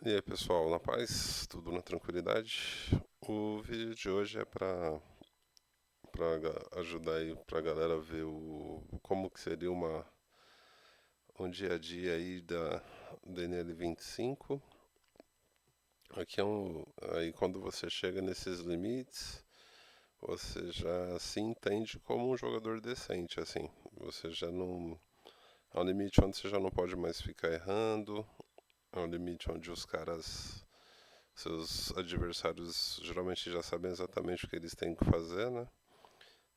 E aí pessoal, na paz, tudo na tranquilidade. O vídeo de hoje é para ajudar aí pra galera ver como que seria um dia a dia aí da DNL 25. Aqui aí quando você chega nesses limites, você já se entende como um jogador decente, assim. Você já não é um limite onde você já não pode mais ficar errando, é um limite onde os caras seus adversários geralmente já sabem exatamente o que eles têm que fazer, né?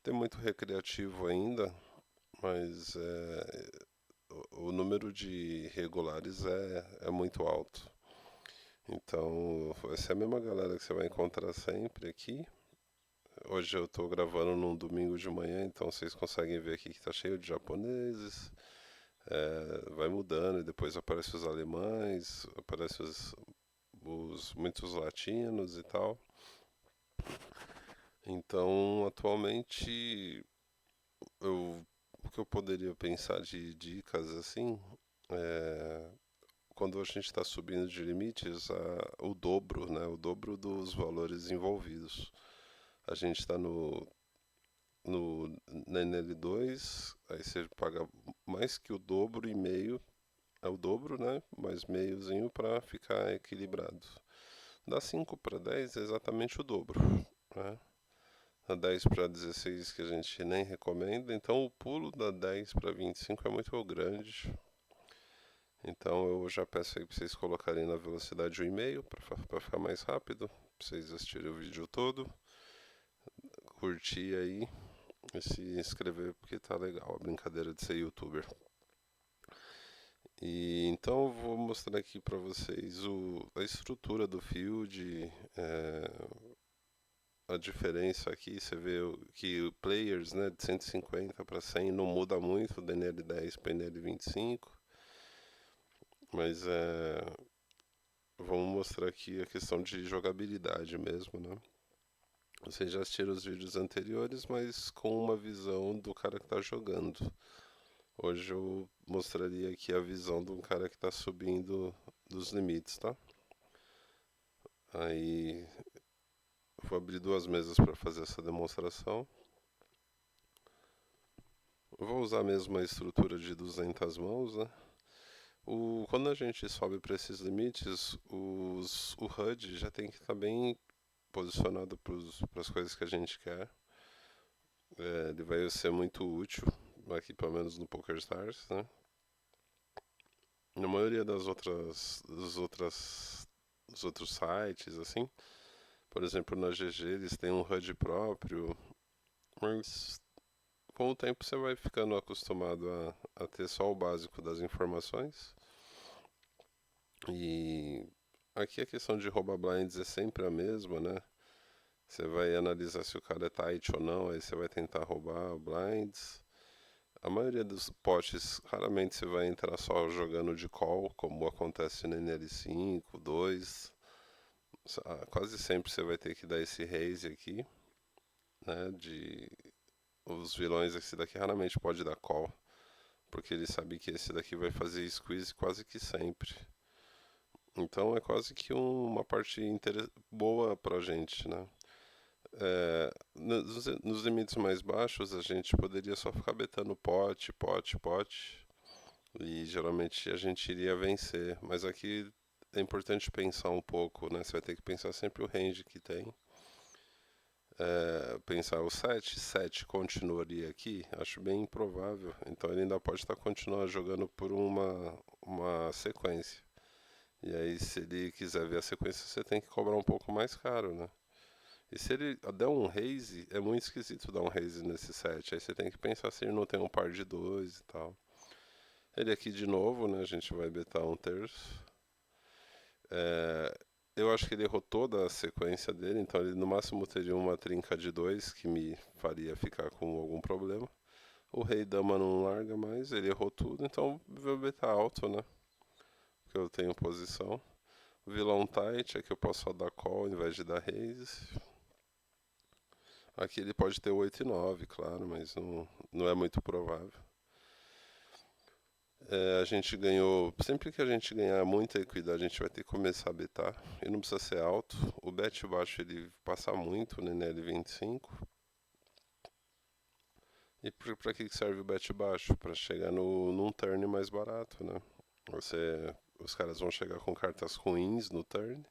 Tem muito recreativo ainda, mas o número de regulares é muito alto. Então, vai ser a mesma galera que você vai encontrar sempre aqui. Hoje eu estou gravando num domingo de manhã, então vocês conseguem ver aqui que está cheio de japoneses. Vai mudando e depois aparecem os alemães, aparecem muitos latinos e tal. Então, atualmente, o que eu poderia pensar de dicas assim, é, quando a gente está subindo de limites, o dobro, né? O dobro dos valores envolvidos. A gente está no, na NL2, aí você paga mais que o dobro e meio, é o dobro, né? Mais meiozinho para ficar equilibrado. Da 5 para 10 é exatamente o dobro, né? A 10 para 16 que a gente nem recomenda, então o pulo da 10 para 25 é muito grande. Então eu já peço aí para vocês colocarem na velocidade 1,5 para ficar mais rápido, para vocês assistirem o vídeo todo, curtir aí e se inscrever porque tá legal a brincadeira de ser youtuber. E então eu vou mostrar aqui para vocês a estrutura do field, a diferença aqui, você vê que o players, né, de 150 para 100 não muda muito da NL10 para NL 25, mas vamos mostrar aqui a questão de jogabilidade mesmo, né? Vocês já assistiram os vídeos anteriores, mas com uma visão do cara que está jogando. Hoje eu mostraria aqui a visão de um cara que está subindo dos limites, tá? Aí vou abrir duas mesas para fazer essa demonstração. Vou usar mesmo a estrutura de 200 mãos, né? Quando a gente sobe para esses limites, o HUD já tem que estar bem posicionado para as coisas que a gente quer. Ele vai ser muito útil, aqui pelo menos no PokerStars, né? Na maioria dos outros sites, assim, por exemplo, na GG eles têm um HUD próprio, mas com o tempo você vai ficando acostumado a ter só o básico das informações. E aqui a questão de roubar blinds é sempre a mesma, né? Você vai analisar se o cara é tight ou não, aí você vai tentar roubar blinds. A maioria dos potes, raramente você vai entrar só jogando de call, como acontece no NL5, 2. Quase sempre você vai ter que dar esse raise aqui, né? Os vilões, esse daqui raramente pode dar call, porque ele sabe que esse daqui vai fazer squeeze quase que sempre. Então é quase que uma parte boa pra gente, né? Nos limites mais baixos, a gente poderia só ficar betando pote, pote, pote, e geralmente a gente iria vencer. Mas aqui é importante pensar um pouco, né? Você vai ter que pensar sempre o range que tem. Pensar o 7, 7 continuaria aqui? Acho bem improvável. Então ele ainda pode estar continuando jogando por uma sequência. E aí, se ele quiser ver a sequência, você tem que cobrar um pouco mais caro, né? E se ele der um raise, é muito esquisito dar um raise nesse set. Aí você tem que pensar se ele não tem um par de dois e tal. Ele aqui de novo, né? A gente vai betar um terço. É, eu acho que ele errou toda a sequência dele, então ele no máximo teria uma trinca de dois que me faria ficar com algum problema. O rei dama não larga mais, ele errou tudo, então vou betar alto, né? Porque eu tenho posição. Vilão tight, aqui eu posso só dar call ao invés de dar raise. Aqui ele pode ter 8 e 9, claro, mas não é muito provável. A gente ganhou. Sempre que a gente ganhar muita equidade, a gente vai ter que começar a betar. E não precisa ser alto. O bet baixo ele passa muito, né? L25. E pra que serve o bet baixo? Pra chegar num turn mais barato, né? Os caras vão chegar com cartas ruins no turn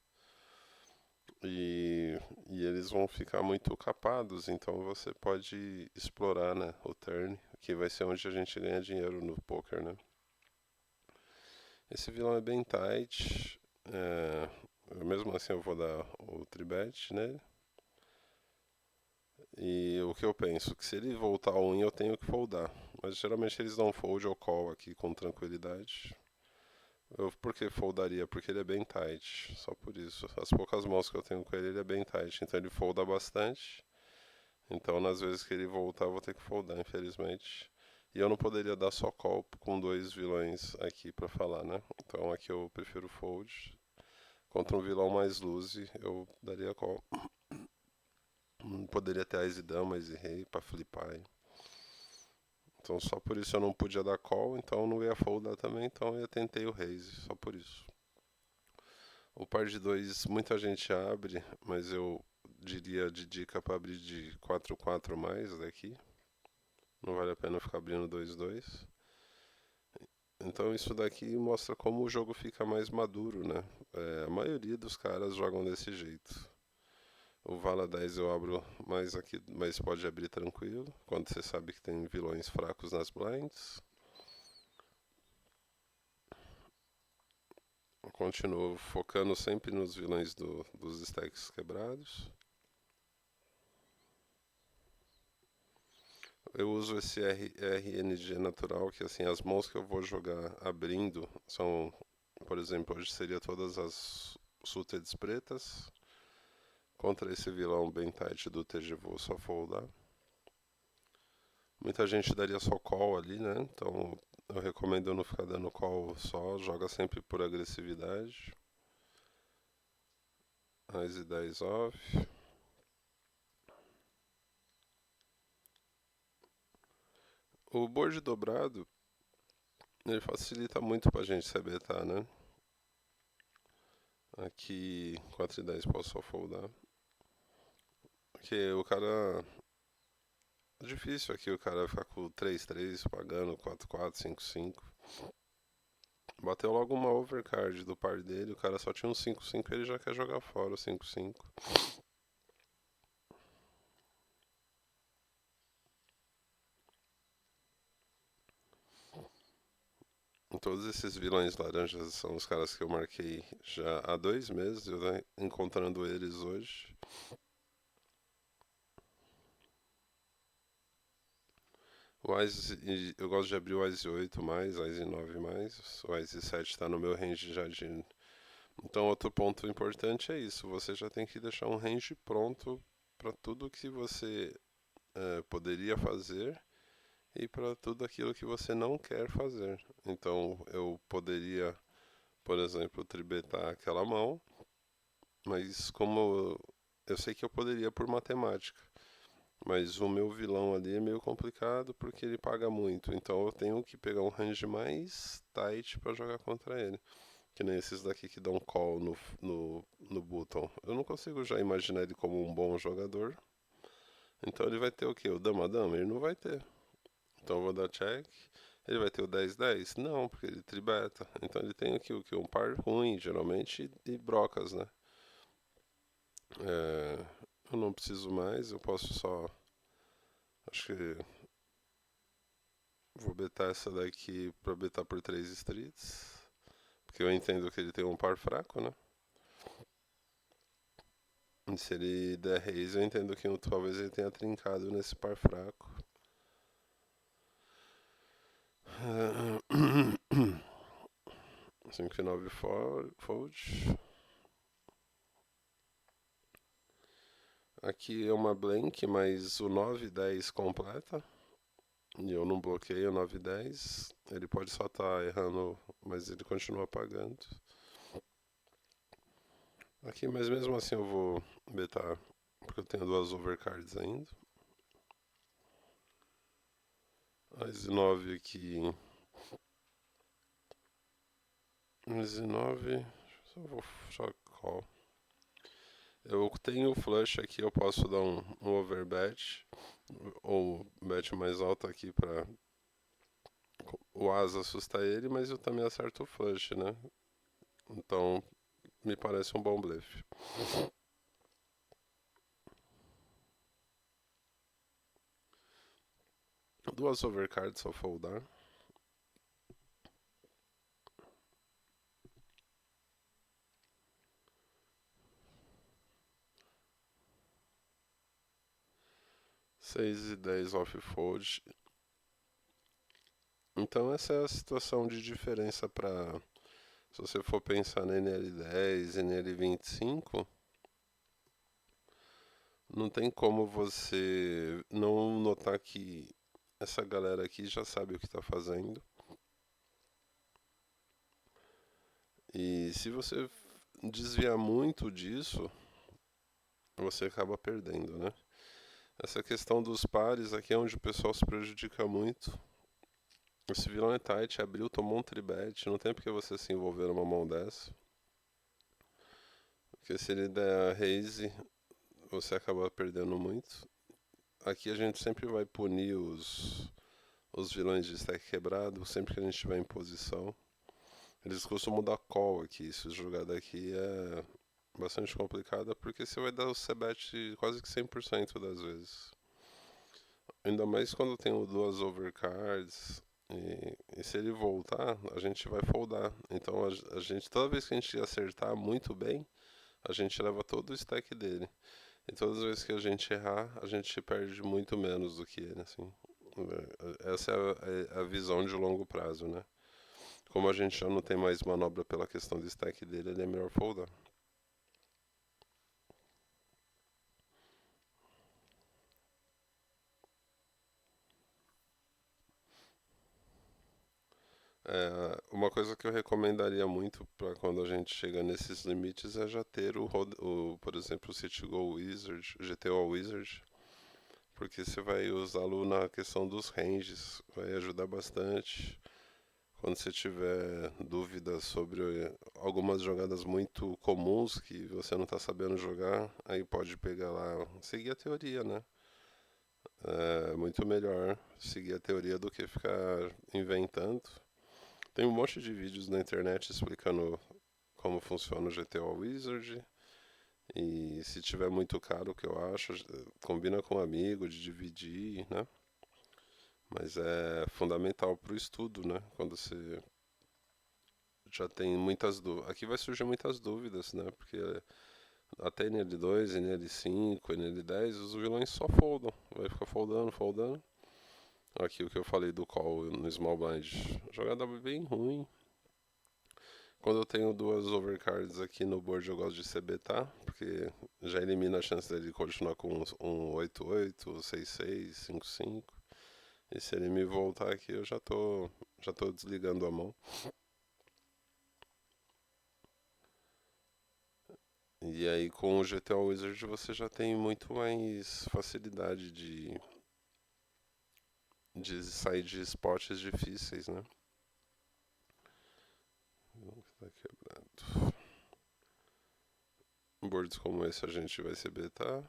e, e eles vão ficar muito capados. Então você pode explorar, né, o turn, que vai ser onde a gente ganha dinheiro no poker, né? Esse vilão é bem tight. Mesmo assim eu vou dar o tribet nele. E o que eu penso? Que se ele voltar ao win eu tenho que foldar. Mas geralmente eles dão fold ou call aqui com tranquilidade. Por que foldaria? Porque ele é bem tight. Só por isso. As poucas mãos que eu tenho com ele, ele é bem tight. Então ele folda bastante. Então nas vezes que ele voltar eu vou ter que foldar, infelizmente. E eu não poderia dar só call com dois vilões aqui pra falar, né? Então aqui eu prefiro fold. Contra um vilão mais loose, eu daria call. Poderia ter Ás e Dama, Ás e Rei pra flipar. Hein? Então só por isso eu não podia dar call, então não ia foldar também, então eu tentei o raise, só por isso. O par de dois muita gente abre, mas eu diria de dica para abrir de 4-4 mais daqui. Não vale a pena ficar abrindo 2-2. Então isso daqui mostra como o jogo fica mais maduro, né? A maioria dos caras jogam desse jeito. O Vala 10 eu abro mais aqui, mas pode abrir tranquilo, quando você sabe que tem vilões fracos nas blinds. Eu continuo focando sempre nos vilões dos stacks quebrados. Eu uso esse RNG natural, que assim, as mãos que eu vou jogar abrindo são, por exemplo, hoje seria todas as suited pretas. Contra esse vilão bem tight do TG vou só foldar. Muita gente daria só call ali, né? Então eu recomendo não ficar dando call só, joga sempre por agressividade. As e 10 off. O board dobrado, ele facilita muito pra gente se betar, né? Aqui 4 e 10 posso só foldar. Porque o cara. É difícil aqui o cara ficar com 3-3 pagando 4-4, 5-5. Bateu logo uma overcard do par dele, o cara só tinha um 5-5 e ele já quer jogar fora o 5-5. Todos esses vilões laranjas são os caras que eu marquei já há 2 meses, eu tô encontrando eles hoje. O Ice, eu gosto de abrir o Ice 8 mais, Ice 9 mais, o Ice 7 está no meu range já de. Então outro ponto importante é isso, você já tem que deixar um range pronto para tudo que você poderia fazer e para tudo aquilo que você não quer fazer. Então eu poderia, por exemplo, tribetar aquela mão, mas como eu sei que eu poderia por matemática, mas o meu vilão ali é meio complicado porque ele paga muito, então eu tenho que pegar um range mais tight para jogar contra ele. Que nem esses daqui que dão call no button. Eu não consigo já imaginar ele como um bom jogador. Então ele vai ter o quê? O dama-dama? Ele não vai ter. Então eu vou dar check. Ele vai ter o 10-10? Não, porque ele tribeta. Então ele tem aqui o que? Um par ruim, geralmente, e brocas, né? Eu não preciso mais, eu posso só. Acho que vou betar essa daqui pra betar por 3 streets. Porque eu entendo que ele tem um par fraco, né? E se ele der raise, eu entendo que talvez ele tenha trincado nesse par fraco. 5 e 9 fold. Aqui é uma blank, mas o 9 e 10 completa. E eu não bloqueio o 9 e 10. Ele pode só estar errando, mas ele continua pagando. Aqui, mas mesmo assim eu vou betar, porque eu tenho duas overcards ainda. As 9 aqui Easy 9. Só vou só call. Eu tenho o flush aqui, eu posso dar um overbet. Ou bet mais alto aqui pra o asa assustar ele, mas eu também acerto o flush, né? Então, me parece um bom blefe. Duas overcards ao foldar. Seis e 10 off-fold. Então essa é a situação de diferença para, se você for pensar na NL10 e NL25, não tem como você não notar que essa galera aqui já sabe o que está fazendo. E se você desviar muito disso, você acaba perdendo, né? Essa questão dos pares aqui é onde o pessoal se prejudica muito. Esse vilão é tight, abriu, tomou um tribet, não tem porque você se envolver numa mão dessa. Porque se ele der a raise, você acaba perdendo muito. Aqui a gente sempre vai punir os vilões de stack quebrado, sempre que a gente estiver em posição. Eles costumam dar call aqui, essa jogada aqui é bastante complicada, porque você vai dar o c-bet quase que 100% das vezes. Ainda mais quando tem duas overcards, e se ele voltar, a gente vai foldar. Então a gente, toda vez que a gente acertar muito bem, a gente leva todo o stack dele. E todas as vezes que a gente errar, a gente perde muito menos do que ele, assim. Essa é a visão de longo prazo, né? Como a gente já não tem mais manobra pela questão do stack dele, ele é melhor foldar. Uma coisa que eu recomendaria muito para quando a gente chega nesses limites é já ter por exemplo, o CityGo Wizard, GTO Wizard, porque você vai usá-lo na questão dos ranges, vai ajudar bastante. Quando você tiver dúvidas sobre algumas jogadas muito comuns que você não está sabendo jogar, aí pode pegar lá, seguir a teoria, né? É muito melhor seguir a teoria do que ficar inventando. Tem um monte de vídeos na internet explicando como funciona o GTO Wizard. E se tiver muito caro, o que eu acho, combina com um amigo de dividir, né? Mas é fundamental para o estudo, né? Quando você já tem muitas dúvidas. Aqui vai surgir muitas dúvidas, né? Porque até NL2, NL5, NL10, os vilões só foldam. Vai ficar foldando, foldando. Aqui o que eu falei do call no Small Blind. Jogada bem ruim. Quando eu tenho duas overcards aqui no board, eu gosto de CBtar, porque já elimina a chance dele continuar com um 8-8, 6-6, 5-5. E se ele me voltar aqui, eu já tô desligando a mão. E aí com o GTO Wizard você já tem muito mais facilidade de sair de spots difíceis, né? Tá quebrado. Boards como esse a gente vai CBtar.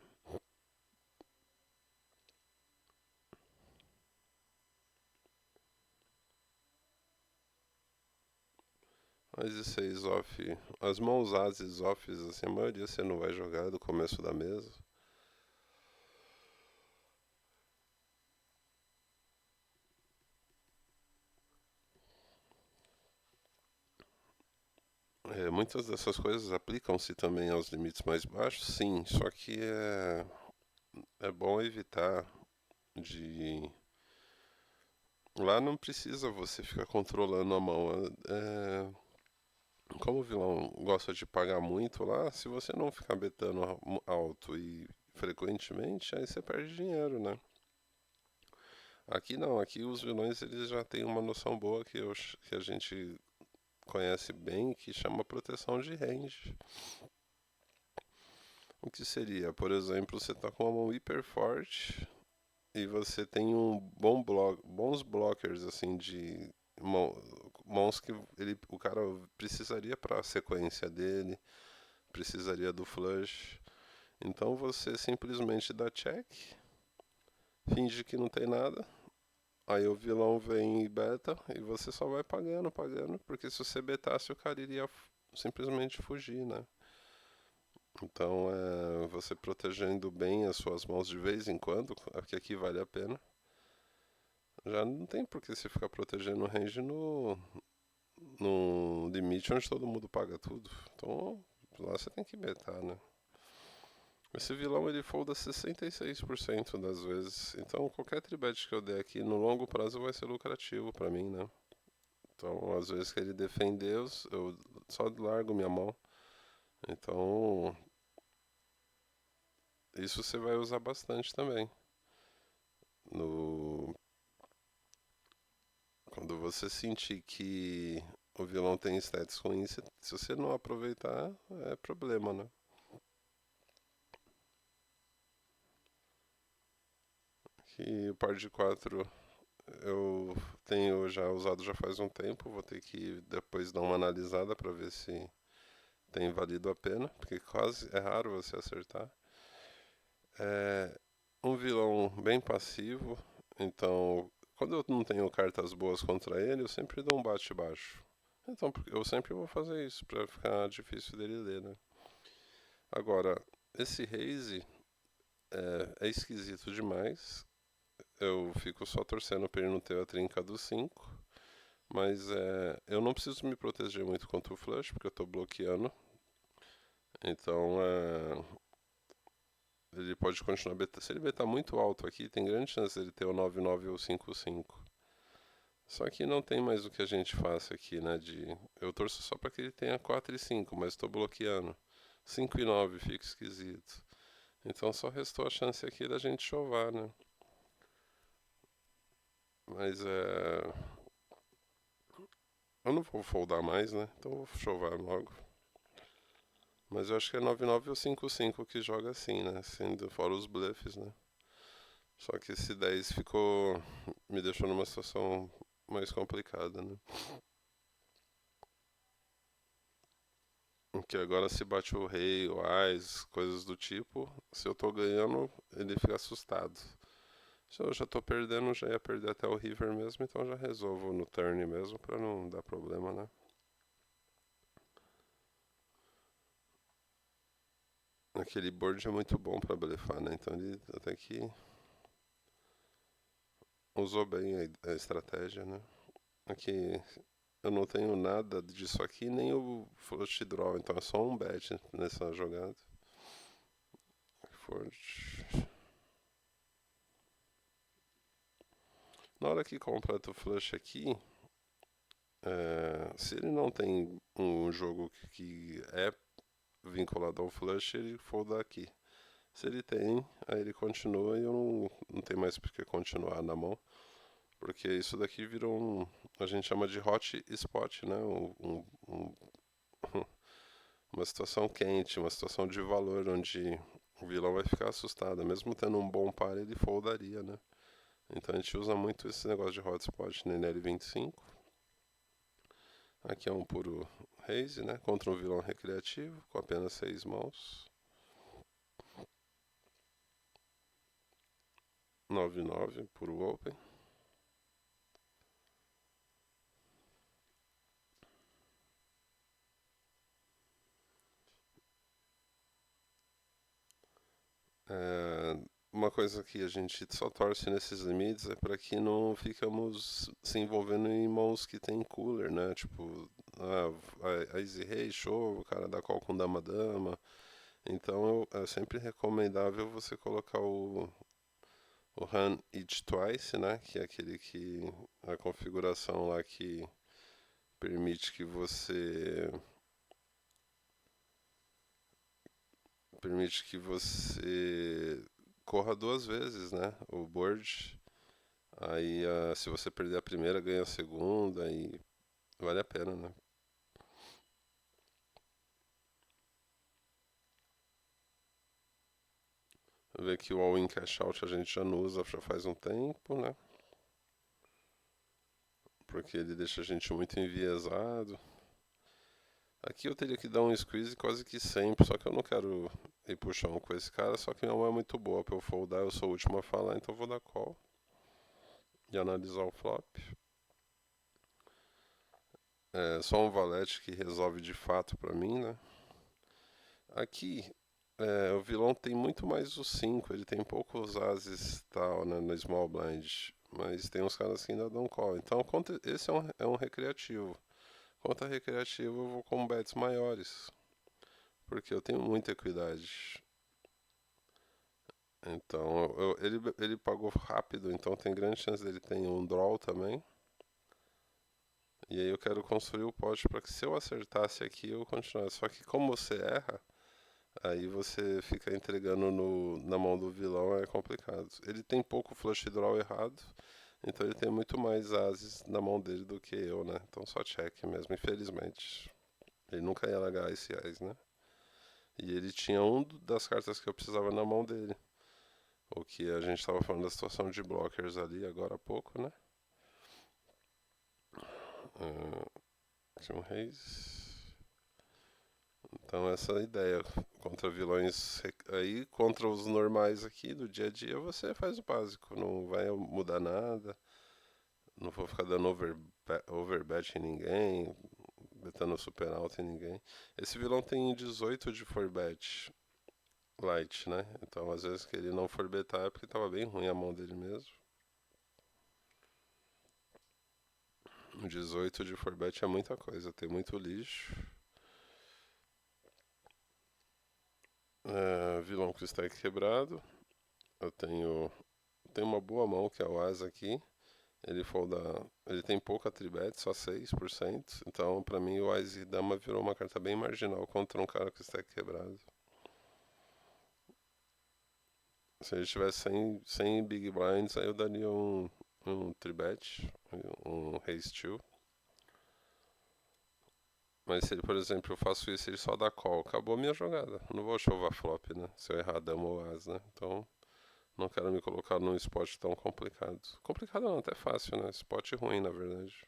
Mas e 6 off? As mãos ases offs, assim, a maioria você não vai jogar do começo da mesa. Muitas dessas coisas aplicam-se também aos limites mais baixos, sim, só que é bom evitar de. Lá não precisa você ficar controlando a mão. Como o vilão gosta de pagar muito lá, se você não ficar betando alto e frequentemente, aí você perde dinheiro, né? Aqui não, aqui os vilões eles já têm uma noção boa que a gente conhece bem, que chama proteção de range. O que seria, por exemplo, você está com uma mão hiper forte e você tem bons blockers assim de mãos que o cara precisaria para a sequência dele, precisaria do flush. Então você simplesmente dá check, finge que não tem nada, aí o vilão vem e beta e você só vai pagando, pagando, porque se você betasse o cara iria simplesmente fugir, né? Então você protegendo bem as suas mãos de vez em quando, que aqui vale a pena. Já não tem por que você ficar protegendo o range no limite onde todo mundo paga tudo. Então lá você tem que betar, né? Esse vilão ele folda 66% das vezes. Então qualquer tribet que eu der aqui no longo prazo vai ser lucrativo pra mim, né? Então às vezes que ele defender, eu só largo minha mão. Então isso você vai usar bastante também. No... Quando você sentir que o vilão tem stats ruins, se você não aproveitar, é problema, né? Que o par de 4 eu tenho já usado já faz um tempo, vou ter que depois dar uma analisada para ver se tem valido a pena, porque quase é raro você acertar. É um vilão bem passivo, então quando eu não tenho cartas boas contra ele, eu sempre dou um bate baixo. Então eu sempre vou fazer isso para ficar difícil dele ler, né? Agora, esse Raze é esquisito demais. Eu fico só torcendo para ele não ter a trinca do 5. Mas eu não preciso me proteger muito contra o flush, porque eu estou bloqueando. Então ele pode continuar beta. Se ele betar muito alto aqui, tem grande chance de ele ter o 9-9 ou 5-5. Só que não tem mais o que a gente faça aqui, né? Eu torço só para que ele tenha 4 e 5, mas estou bloqueando. 5 e 9 fica esquisito. Então só restou a chance aqui da gente chovar, né? Mas eu não vou foldar mais, né? Então eu vou chovar logo. Mas eu acho que é 9-9 ou 5-5 que joga assim, né? Sendo fora os bluffs, né? Só que esse 10 ficou. Me deixou numa situação mais complicada, né? Porque agora se bate o rei, o ás, coisas do tipo, se eu tô ganhando, ele fica assustado. Se eu já tô perdendo, já ia perder até o river mesmo, então já resolvo no turn mesmo pra não dar problema, né? Aquele board é muito bom pra blefar, né? Então ele até que usou bem a estratégia, né? Aqui eu não tenho nada disso aqui, nem o flush draw, então é só um bet nessa jogada. Forte. Na hora que completa o flush aqui, se ele não tem um jogo que é vinculado ao flush, ele folda aqui. Se ele tem, aí ele continua e eu não tenho mais por que continuar na mão. Porque isso daqui virou a gente chama de hot spot, né? Uma situação quente, uma situação de valor, onde o vilão vai ficar assustado. Mesmo tendo um bom par, ele foldaria, né? Então a gente usa muito esse negócio de hotspot no NL25. Aqui é um puro raise, né? Contra um vilão recreativo, com apenas 6 mãos. 9-9, puro open. Uma coisa que a gente só torce nesses limites é para que não ficamos se envolvendo em mãos que tem cooler, né? Tipo, a Easy Rei, show, o cara dá call com dama-dama. Então é sempre recomendável você colocar o Run Each Twice, né? Que é aquele que a configuração lá que permite que você corra duas vezes, né? O board. Aí, se você perder a primeira, ganha a segunda e vale a pena, né? Ver que o all-in cash out a gente já não usa já faz um tempo, né? porque ele deixa a gente muito enviesado. Aqui eu teria que dar um squeeze quase que sempre, só que eu não quero ir pro chão com esse cara, só que minha mão é muito boa pra eu foldar, eu sou o último a falar, então eu vou dar call e analisar o flop. É só um valete que resolve de fato pra mim, né? Aqui, o vilão tem muito mais o 5, ele tem poucos ases tal, né, no small blind, mas tem uns caras que ainda dão call. Então, esse é um recreativo. Contra recreativo, eu vou com bets maiores, porque eu tenho muita equidade. Então, ele pagou rápido, então tem grande chance dele ter um draw também. E aí eu quero construir o pote para que se eu acertasse aqui, eu continuasse. Só que como você erra, aí você fica entregando na mão do vilão, é complicado. Ele tem pouco flush draw errado, então ele tem muito mais ases na mão dele do que eu, né? Então só check mesmo, infelizmente. Ele nunca ia largar esse ás, né? E ele tinha das cartas que eu precisava na mão dele. O que a gente estava falando da situação de blockers ali agora há pouco, né? Tinha um reis. Então essa é a ideia. Contra vilões aí, contra os normais aqui do dia a dia, você faz o básico. Não vai mudar nada. Não vou ficar dando overbet em ninguém, betando super alto em ninguém. Esse vilão tem 18 de forbet light, né? Então às vezes que ele não for betar é porque tava bem ruim a mão dele mesmo. 18 de forbet é muita coisa, tem muito lixo. Vilão com stack quebrado. Eu tenho uma boa mão que é o As aqui. Ele tem pouca tribet, só 6%. Então, pra mim, o As e Dama virou uma carta bem marginal contra um cara com stack quebrado. Se ele tivesse 100 Big Blinds, aí eu daria um tribet, um Raise 2. Mas se ele, por exemplo, eu faço isso e ele só dá call, acabou a minha jogada. Não vou chovar flop, né? Se eu errar dama ou as, né? Então, não quero me colocar num spot tão complicado. Complicado não, até fácil, né? Spot ruim, na verdade.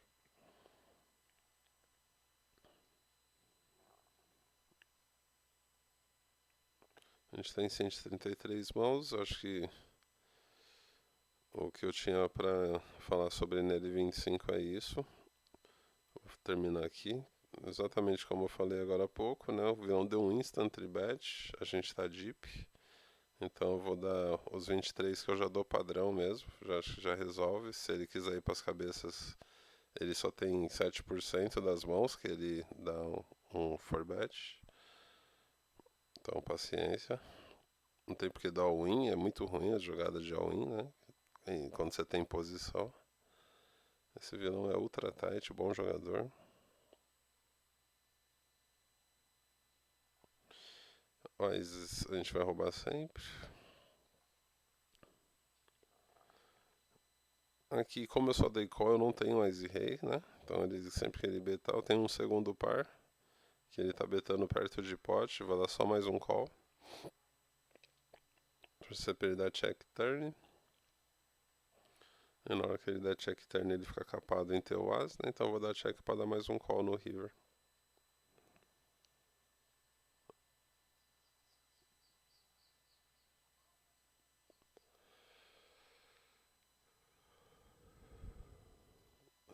A gente tem 133 mãos, acho que o que eu tinha pra falar sobre NL25 é isso. Vou terminar aqui. Exatamente como eu falei agora há pouco, né? O vilão deu um instant bet, a gente tá deep. Então eu vou dar os 23 que eu já dou padrão mesmo, já acho que já resolve. Se ele quiser ir para as cabeças, ele só tem 7% das mãos que ele dá um 4bet. Então paciência. Não tem porque dar all-in, é muito ruim a jogada de all-in, né? E quando você tem posição. Esse vilão é ultra tight, bom jogador. Mas a gente vai roubar sempre. Aqui, como eu só dei call, eu não tenho mais rei, né? Então ele, sempre que ele betar, eu tenho um segundo par. Que ele tá betando perto de pot, vou dar só mais um call. Pra você perder check turn. E na hora que ele der check turn, ele fica capado em ter o as, né? Então eu vou dar check pra dar mais um call no river.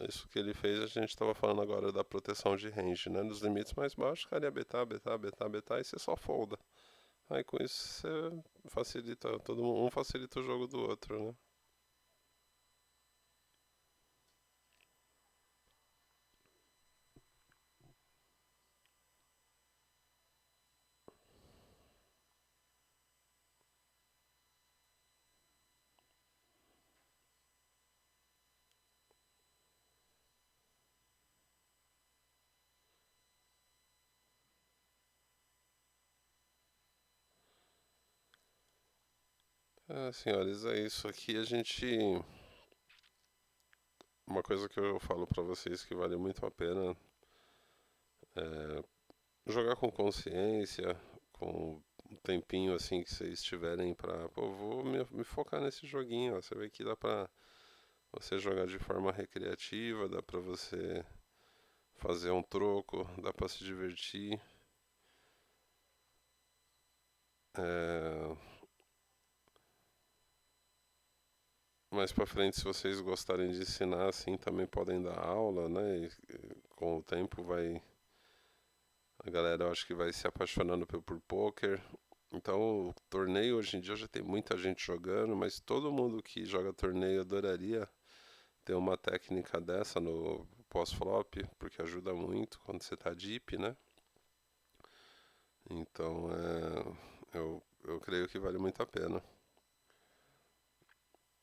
Isso que ele fez, a gente estava falando agora da proteção de range, né? Nos limites mais baixos, o cara ia betar, betar, betar, betar e você só folda. Aí com isso você facilita, todo mundo, um facilita o jogo do outro, né? Senhores, é isso aqui. Uma coisa que eu falo pra vocês que vale muito a pena é jogar com consciência, com um tempinho assim que vocês tiverem pra. Pô, vou me focar nesse joguinho, ó. Você vê que dá pra você jogar de forma recreativa, dá pra você fazer um troco, dá pra se divertir. É, mais pra frente, se vocês gostarem de ensinar, assim, também podem dar aula, né? E com o tempo a galera, eu acho que vai se apaixonando por poker. Então, o torneio hoje em dia já tem muita gente jogando, mas todo mundo que joga torneio adoraria ter uma técnica dessa no pós-flop, porque ajuda muito quando você tá deep, né? Então, eu creio que vale muito a pena.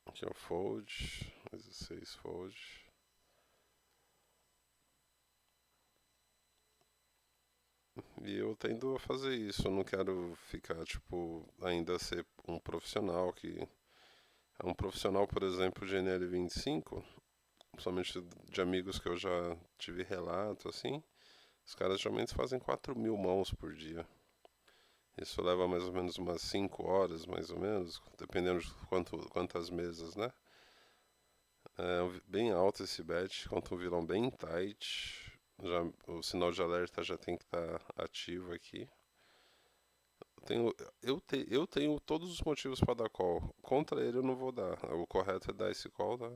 Aqui é o fold, 16 fold. E eu tendo a fazer isso, eu não quero ficar, tipo, ainda ser um profissional que... É um profissional, por exemplo, de NL25, principalmente de amigos que eu já tive relato, assim, os caras geralmente fazem 4.000 mãos por dia. Isso leva mais ou menos umas 5 horas, mais ou menos, dependendo de quantas mesas, né? É bem alto esse bet, contra um vilão bem tight. Já, o sinal de alerta já tem que estar ativo aqui. Tenho, eu tenho todos os motivos para dar call. Contra ele eu não vou dar. O correto é dar esse call, tá?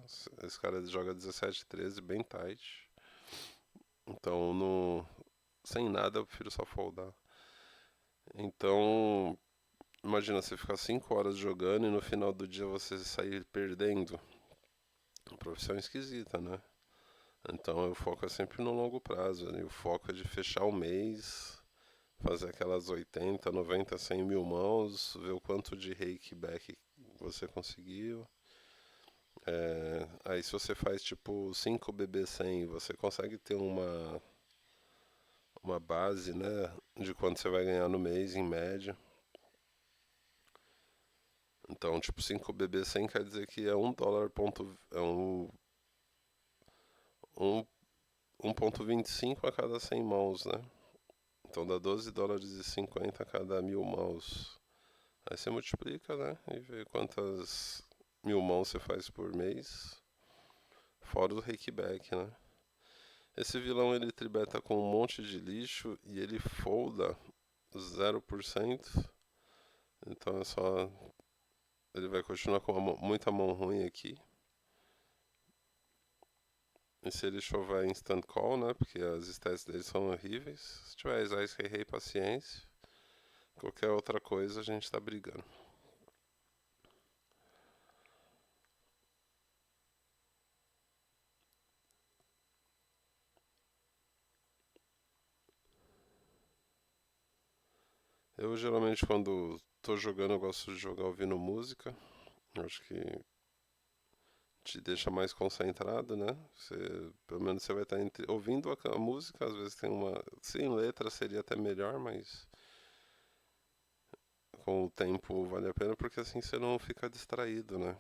Esse cara joga 17-13, bem tight. Então, sem nada, eu prefiro só foldar. Então, imagina você ficar 5 horas jogando e no final do dia você sair perdendo. Uma profissão esquisita, né? Então, o foco é sempre no longo prazo. Né? O foco é de fechar o mês, fazer aquelas 80, 90, 100 mil mãos, ver o quanto de rake back você conseguiu. Aí se você faz tipo 5 BB100, você consegue ter uma base, né, de quanto você vai ganhar no mês em média. Então, tipo, 5 BB100 quer dizer que é $1 é um 1,25 a cada 100 mãos, né? Então dá $12,50 a cada 1.000 mãos. Aí você multiplica, né? E vê quantas 1.000 mãos você faz por mês. Fora o rakeback, né? Esse vilão ele tribeta com um monte de lixo e ele folda 0%. Então é só. Ele vai continuar com muita mão ruim aqui. E se ele chover instant call, né? Porque as stats dele são horríveis. Se tiver Ice Rei, paciência. Qualquer outra coisa a gente tá brigando. Eu geralmente quando tô jogando eu gosto de jogar ouvindo música. Eu acho que te deixa mais concentrado, né? Pelo menos você vai estar ouvindo a música, às vezes tem uma. Sem letra seria até melhor, mas com o tempo vale a pena porque assim você não fica distraído, né?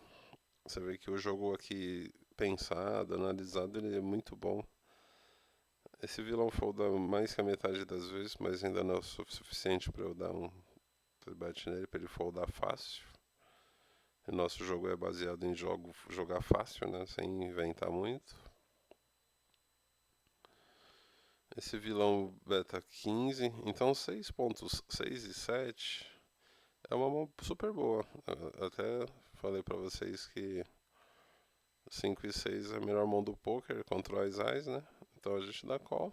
Você vê que o jogo aqui pensado, analisado, ele é muito bom. Esse vilão folda mais que a metade das vezes, mas ainda não é o suficiente para eu dar um bate nele, para ele foldar fácil. O nosso jogo é baseado em jogar fácil, né? Sem inventar muito. Esse vilão beta 15, então 6 pontos, 6 e 7 é uma mão super boa. Até falei pra vocês que 5 e 6 é a melhor mão do poker contra o Ais, né? Então a gente dá call.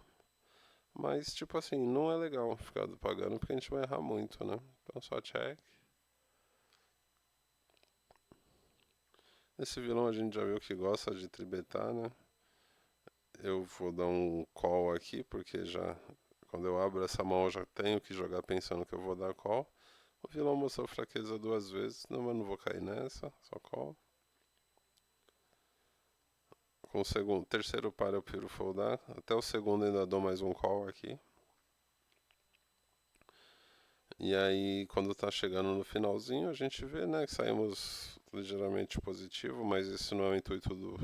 Mas, tipo assim, não é legal ficar pagando porque a gente vai errar muito, né? Então só check. Esse vilão a gente já viu que gosta de tribetar, né? Eu vou dar um call aqui porque já quando eu abro essa mão eu já tenho que jogar pensando que eu vou dar call. O vilão mostrou fraqueza 2 vezes, não, mas não vou cair nessa, só call. Com o segundo, terceiro par eu prefiro foldar. Até o segundo ainda dou mais um call aqui. E aí, quando tá chegando no finalzinho, a gente vê, né, que saímos ligeiramente positivo, mas esse não é o intuito do.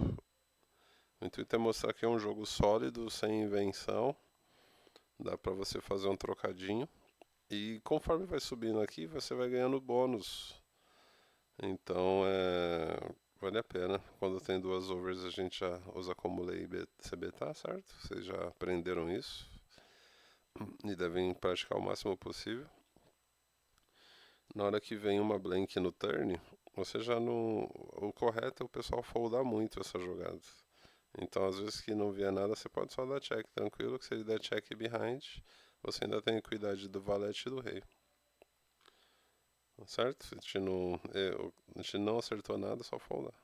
O intuito é mostrar que é um jogo sólido, sem invenção. Dá pra você fazer um trocadinho. E conforme vai subindo aqui, você vai ganhando bônus. Então, vale a pena. Quando tem duas overs a gente já usa como lei CBTA, certo? Vocês já aprenderam isso e devem praticar o máximo possível. Na hora que vem uma blank no turn, você já não. O correto é o pessoal foldar muito essa jogada. Então, às vezes que não vier nada, você pode só dar check tranquilo, que se ele der check behind, você ainda tem cuidado do valete e do rei. Certo? A gente não acertou nada, só foldar.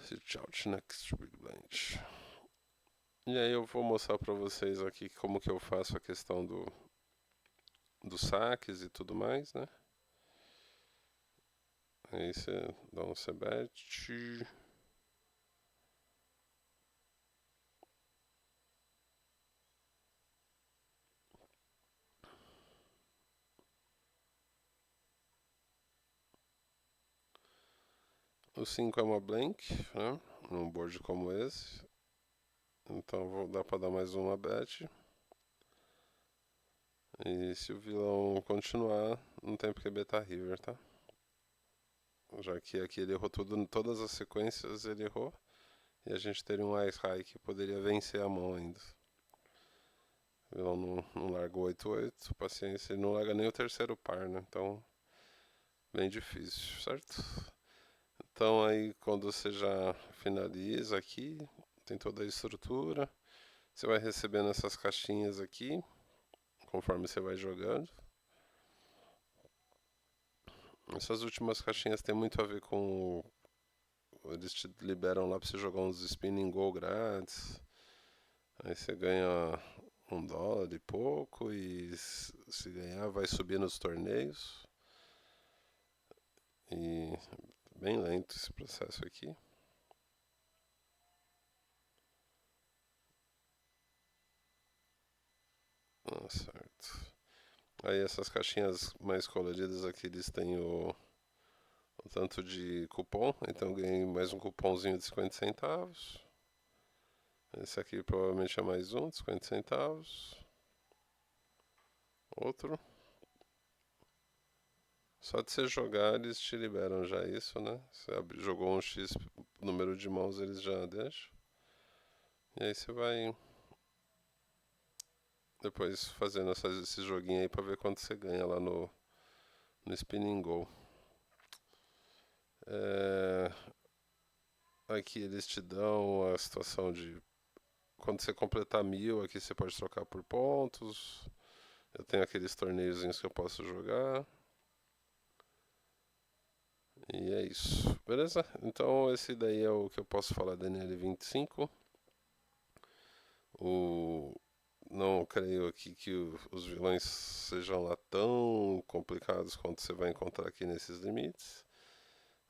Sit out next big blind. E aí eu vou mostrar pra vocês aqui como que eu faço a questão dos saques e tudo mais, né? Aí você dá um cbet. O 5 é uma blank, né? Num board como esse. Então dá pra dar mais uma bet. E se o vilão continuar, não tem porque betar river, tá? Já que aqui ele errou tudo, todas as sequências ele errou. E a gente teria um Ice High que poderia vencer a mão ainda. O vilão não larga o 8-8, paciência, ele não larga nem o terceiro par, né? Então, bem difícil, certo? Então aí quando você já finaliza aqui, tem toda a estrutura, você vai recebendo essas caixinhas aqui, conforme você vai jogando. Essas últimas caixinhas tem muito a ver com. Eles te liberam lá pra você jogar uns spinning goal grátis. Aí você ganha $1 e pouco e se ganhar vai subir nos torneios. E bem lento esse processo aqui. Certo. Aí essas caixinhas mais coloridas aqui, eles têm o tanto de cupom, então eu ganhei mais um cupomzinho de 50 centavos. Esse aqui provavelmente é mais um, de 50 centavos. Outro. Só de você jogar, eles te liberam já isso, né? Você jogou um X número de mãos, eles já deixam. E aí você vai depois fazendo esse joguinho aí pra ver quanto você ganha lá no Spinning Goal. Aqui eles te dão a situação de quando você completar 1000, aqui você pode trocar por pontos. Eu tenho aqueles torneiozinhos que eu posso jogar. E é isso, beleza? Então esse daí é o que eu posso falar da NL25. Não creio aqui que os vilões sejam lá tão complicados quanto você vai encontrar aqui nesses limites.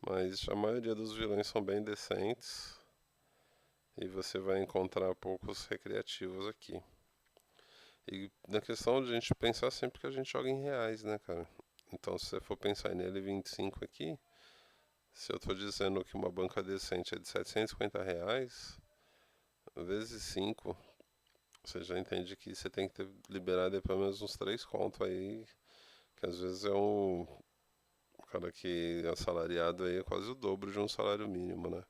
Mas a maioria dos vilões são bem decentes. E você vai encontrar poucos recreativos aqui. E na questão de a gente pensar sempre que a gente joga em reais, né, cara? Então se você for pensar nele 25 aqui, se eu tô dizendo que uma banca decente é de R$ 750, vezes 5, você já entende que você tem que ter liberado pelo menos uns 3 contos aí, que às vezes é um cara que é assalariado aí é quase o dobro de um salário mínimo, né?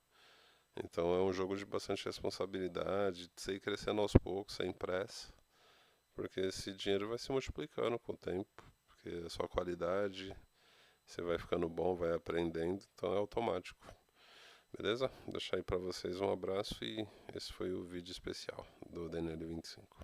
Então é um jogo de bastante responsabilidade, de você ir crescendo aos poucos, sem pressa, porque esse dinheiro vai se multiplicando com o tempo, porque a sua qualidade, você vai ficando bom, vai aprendendo, então é automático. Beleza? Deixar aí pra vocês um abraço e esse foi o vídeo especial do DNL 25.